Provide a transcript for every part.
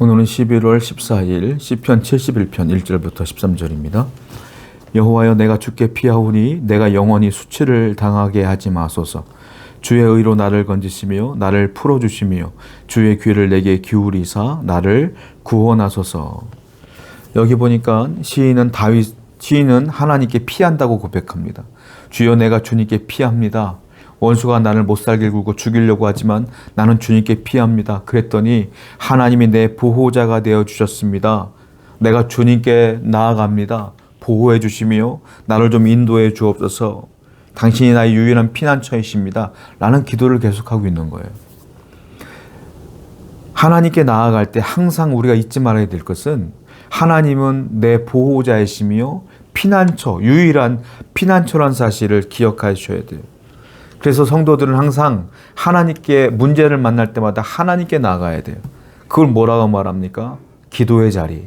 오늘은 11월 14일 시편 71편 1절부터 13절입니다. 여호와여, 내가 주께 피하오니 내가 영원히 수치를 당하게 하지 마소서. 주의 의로 나를 건지시며 나를 풀어주시며 주의 귀를 내게 기울이사 나를 구원하소서. 여기 보니까 시인은 하나님께 피한다고 고백합니다. 주여, 내가 주님께 피합니다. 원수가 나를 못살게 굴고 죽이려고 하지만 나는 주님께 피합니다. 그랬더니 하나님이 내 보호자가 되어 주셨습니다. 내가 주님께 나아갑니다. 보호해 주시며 나를 좀 인도해 주옵소서. 당신이 나의 유일한 피난처이십니다. 라는 기도를 계속하고 있는 거예요. 하나님께 나아갈 때 항상 우리가 잊지 말아야 될 것은 하나님은 내 보호자이시며 피난처, 유일한 피난처란 사실을 기억하셔야 돼요. 그래서 성도들은 항상 하나님께 문제를 만날 때마다 하나님께 나가야 돼요. 그걸 뭐라고 말합니까? 기도의 자리.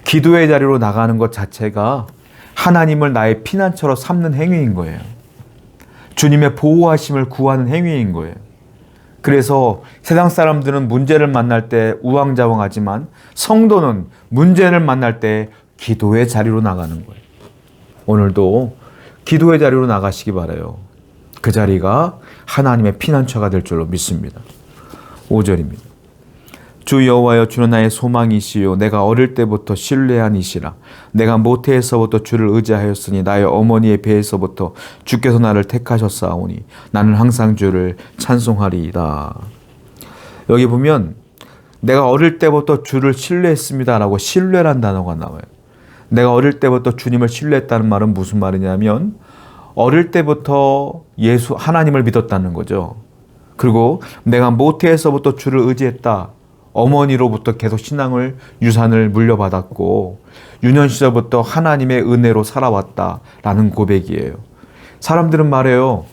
기도의 자리로 나가는 것 자체가 하나님을 나의 피난처로 삼는 행위인 거예요. 주님의 보호하심을 구하는 행위인 거예요. 그래서 세상 사람들은 문제를 만날 때 우왕좌왕하지만 성도는 문제를 만날 때 기도의 자리로 나가는 거예요. 오늘도 기도의 자리로 나가시기 바라요. 그 자리가 하나님의 피난처가 될 줄로 믿습니다. 5절입니다. 주 여호와여, 주는 나의 소망이시요 내가 어릴 때부터 신뢰한 이시라. 내가 모태에서부터 주를 의지하였으니 나의 어머니의 배에서부터 주께서 나를 택하셨사오니 나는 항상 주를 찬송하리이다. 여기 보면 내가 어릴 때부터 주를 신뢰했습니다라고 신뢰란 단어가 나와요. 내가 어릴 때부터 주님을 신뢰했다는 말은 무슨 말이냐면 어릴 때부터 하나님을 믿었다는 거죠. 그리고 내가 모태에서부터 주를 의지했다. 어머니로부터 계속 유산을 물려받았고 유년 시절부터 하나님의 은혜로 살아왔다라는 고백이에요. 사람들은 말해요.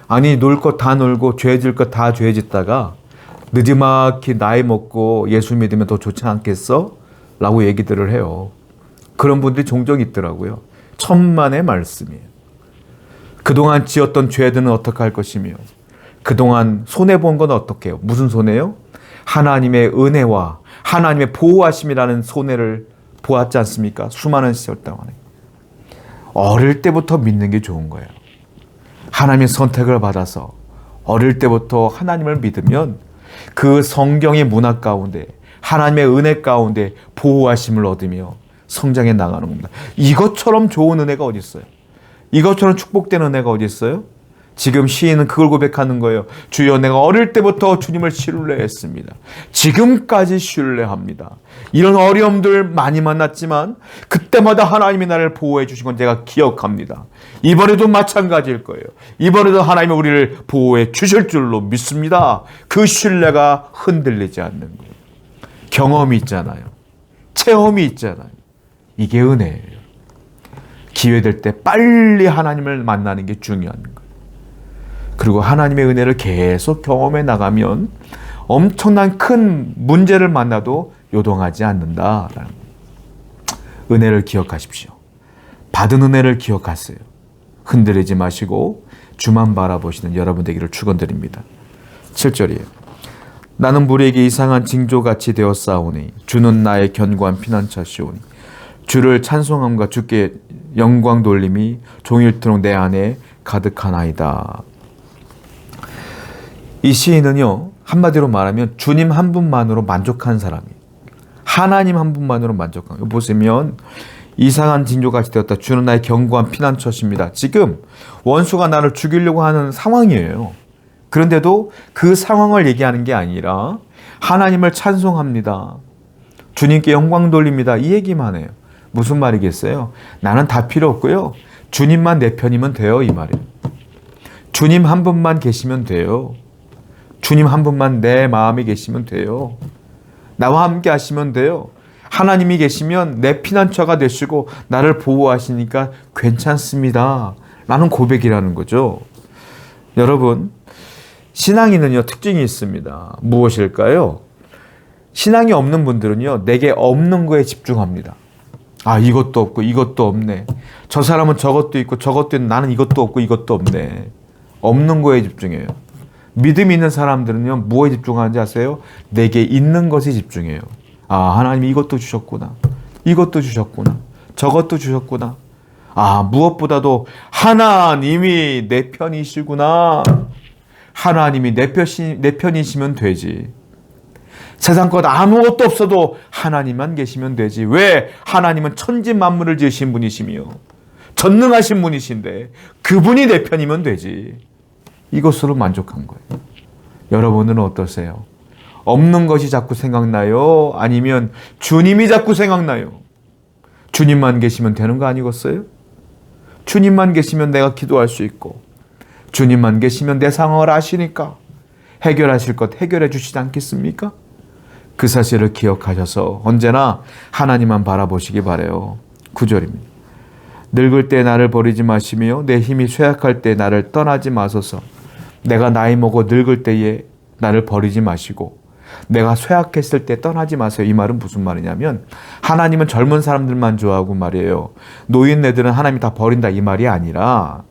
아니, 놀 것 다 놀고 죄질 것 다 죄짓다가 늦지막히 나이 먹고 예수 믿으면 더 좋지 않겠어? 라고 얘기들을 해요. 그런 분들이 종종 있더라고요. 천만의 말씀이에요. 그동안 지었던 죄들은 어떻게 할 것이며 그동안 손해본 건 어떻게 해요? 무슨 손해요? 하나님의 은혜와 하나님의 보호하심이라는 손해를 보았지 않습니까? 수많은 시절 동안에. 어릴 때부터 믿는 게 좋은 거예요. 하나님의 선택을 받아서 어릴 때부터 하나님을 믿으면 그 성경의 문화 가운데 하나님의 은혜 가운데 보호하심을 얻으며 성장해 나가는 겁니다. 이것처럼 좋은 은혜가 어디 있어요? 이것처럼 축복된 은혜가 어디 있어요? 지금 시인은 그걸 고백하는 거예요. 주여, 내가 어릴 때부터 주님을 신뢰했습니다. 지금까지 신뢰합니다. 이런 어려움들 많이 만났지만 그때마다 하나님이 나를 보호해 주신 건 제가 기억합니다. 이번에도 마찬가지일 거예요. 이번에도 하나님이 우리를 보호해 주실 줄로 믿습니다. 그 신뢰가 흔들리지 않는 거예요. 경험이 있잖아요. 체험이 있잖아요. 이게 은혜예요. 기회될 때 빨리 하나님을 만나는 게 중요한 거예요. 그리고 하나님의 은혜를 계속 경험해 나가면 엄청난 큰 문제를 만나도 요동하지 않는다라는 은혜를 기억하십시오. 받은 은혜를 기억하세요. 흔들리지 마시고 주만 바라보시는 여러분 되기를 축원드립니다. 7절이에요. 나는 무리에게 이상한 징조같이 되었사오니 주는 나의 견고한 피난처시오니 주를 찬송함과 주께 영광 돌림이 종일토록 내 안에 가득하나이다. 이 시인은요, 한마디로 말하면 주님 한 분만으로 만족한 사람이에요. 하나님 한 분만으로 만족한 거예요. 보시면 이상한 징조같이 되었다. 주는 나의 견고한 피난처십니다. 지금 원수가 나를 죽이려고 하는 상황이에요. 그런데도 그 상황을 얘기하는 게 아니라 하나님을 찬송합니다. 주님께 영광 돌립니다. 이 얘기만 해요. 무슨 말이겠어요? 나는 다 필요 없고요. 주님만 내 편이면 돼요. 이 말이에요. 주님 한 분만 계시면 돼요. 주님 한 분만 내 마음에 계시면 돼요. 나와 함께 하시면 돼요. 하나님이 계시면 내 피난처가 되시고 나를 보호하시니까 괜찮습니다. 라는 고백이라는 거죠. 여러분, 신앙인은요, 특징이 있습니다. 무엇일까요? 신앙이 없는 분들은요, 내게 없는 거에 집중합니다. 아, 이것도 없고 이것도 없네. 저 사람은 저것도 있고 저것도 있는데 나는 이것도 없고 이것도 없네. 없는 거에 집중해요. 믿음이 있는 사람들은요, 뭐에 집중하는지 아세요? 내게 있는 것에 집중해요. 아, 하나님이 이것도 주셨구나. 이것도 주셨구나. 저것도 주셨구나. 아, 무엇보다도 하나님이 내 편이시구나. 하나님이 내 편이시면 되지. 세상 것 아무것도 없어도 하나님만 계시면 되지. 왜? 하나님은 천지 만물을 지으신 분이시며 전능하신 분이신데 그분이 내 편이면 되지. 이것으로 만족한 거예요. 여러분은 어떠세요? 없는 것이 자꾸 생각나요? 아니면 주님이 자꾸 생각나요? 주님만 계시면 되는 거 아니겠어요? 주님만 계시면 내가 기도할 수 있고 주님만 계시면 내 상황을 아시니까 해결하실 것 해결해 주시지 않겠습니까? 그 사실을 기억하셔서 언제나 하나님만 바라보시기 바라요. 9절입니다. 늙을 때 나를 버리지 마시며 내 힘이 쇠약할 때 나를 떠나지 마소서. 내가 나이 먹어 늙을 때에 나를 버리지 마시고 내가 쇠약했을 때 떠나지 마세요. 이 말은 무슨 말이냐면 하나님은 젊은 사람들만 좋아하고 말이에요. 노인네들은 하나님이 다 버린다 이 말이 아니라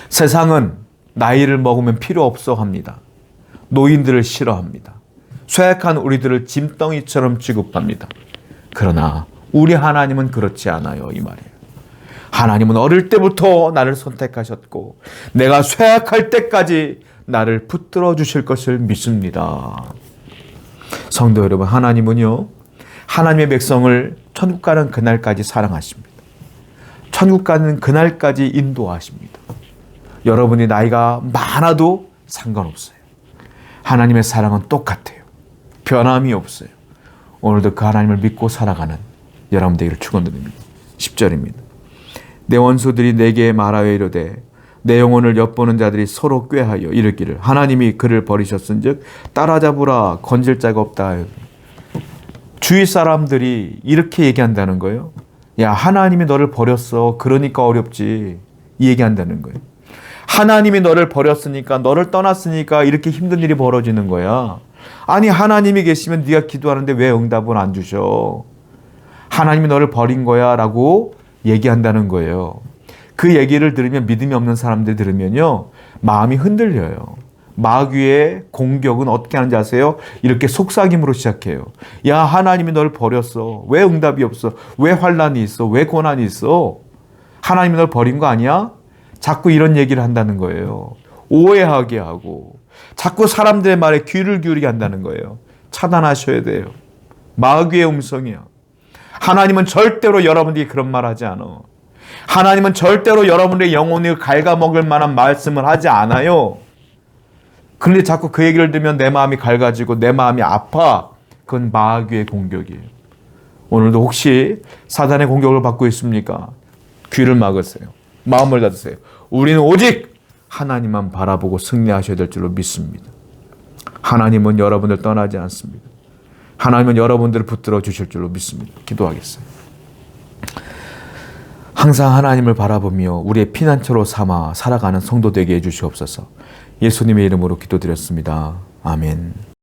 세상은 나이를 먹으면 필요 없어 합니다. 노인들을 싫어합니다. 쇠약한 우리들을 짐덩이처럼 취급합니다. 그러나 우리 하나님은 그렇지 않아요. 이 말이에요. 하나님은 어릴 때부터 나를 선택하셨고 내가 쇠약할 때까지 나를 붙들어 주실 것을 믿습니다. 성도 여러분, 하나님은요, 하나님의 백성을 천국 가는 그날까지 사랑하십니다. 천국 가는 그날까지 인도하십니다. 여러분이 나이가 많아도 상관없어요. 하나님의 사랑은 똑같아요. 변함이 없어요. 오늘도 그 하나님을 믿고 살아가는 여러분 되기를 축원드립니다. 10절입니다. 내 원수들이 내게 말하여 이르되 내 영혼을 엿보는 자들이 서로 꾀하여 이르기를 하나님이 그를 버리셨은즉 따라잡으라 건질 자가 없다. 주위 사람들이 이렇게 얘기한다는 거예요. 야, 하나님이 너를 버렸어. 그러니까 어렵지. 이 얘기한다는 거예요. 하나님이 너를 버렸으니까 너를 떠났으니까 이렇게 힘든 일이 벌어지는 거야. 아니, 하나님이 계시면 네가 기도하는데 왜 응답을 안 주셔? 하나님이 너를 버린 거야 라고 얘기한다는 거예요. 그 얘기를 들으면 믿음이 없는 사람들 들으면요 마음이 흔들려요. 마귀의 공격은 어떻게 하는지 아세요? 이렇게 속삭임으로 시작해요. 야, 하나님이 너를 버렸어. 왜 응답이 없어? 왜 환난이 있어? 왜 고난이 있어? 하나님이 널 버린 거 아니야? 자꾸 이런 얘기를 한다는 거예요. 오해하게 하고 자꾸 사람들의 말에 귀를 기울이게 한다는 거예요. 차단하셔야 돼요. 마귀의 음성이야. 하나님은 절대로 여러분들이 그런 말 하지 않아. 하나님은 절대로 여러분의 영혼을 갉아먹을 만한 말씀을 하지 않아요. 그런데 자꾸 그 얘기를 들으면 내 마음이 갉아지고 내 마음이 아파. 그건 마귀의 공격이에요. 오늘도 혹시 사단의 공격을 받고 있습니까? 귀를 막으세요. 마음을 닫으세요. 우리는 오직 하나님만 바라보고 승리하셔야 될 줄로 믿습니다. 하나님은 여러분을 떠나지 않습니다. 하나님은 여러분들을 붙들어 주실 줄로 믿습니다. 기도하겠습니다. 항상 하나님을 바라보며 우리의 피난처로 삼아 살아가는 성도 되게 해주시옵소서. 예수님의 이름으로 기도드렸습니다. 아멘.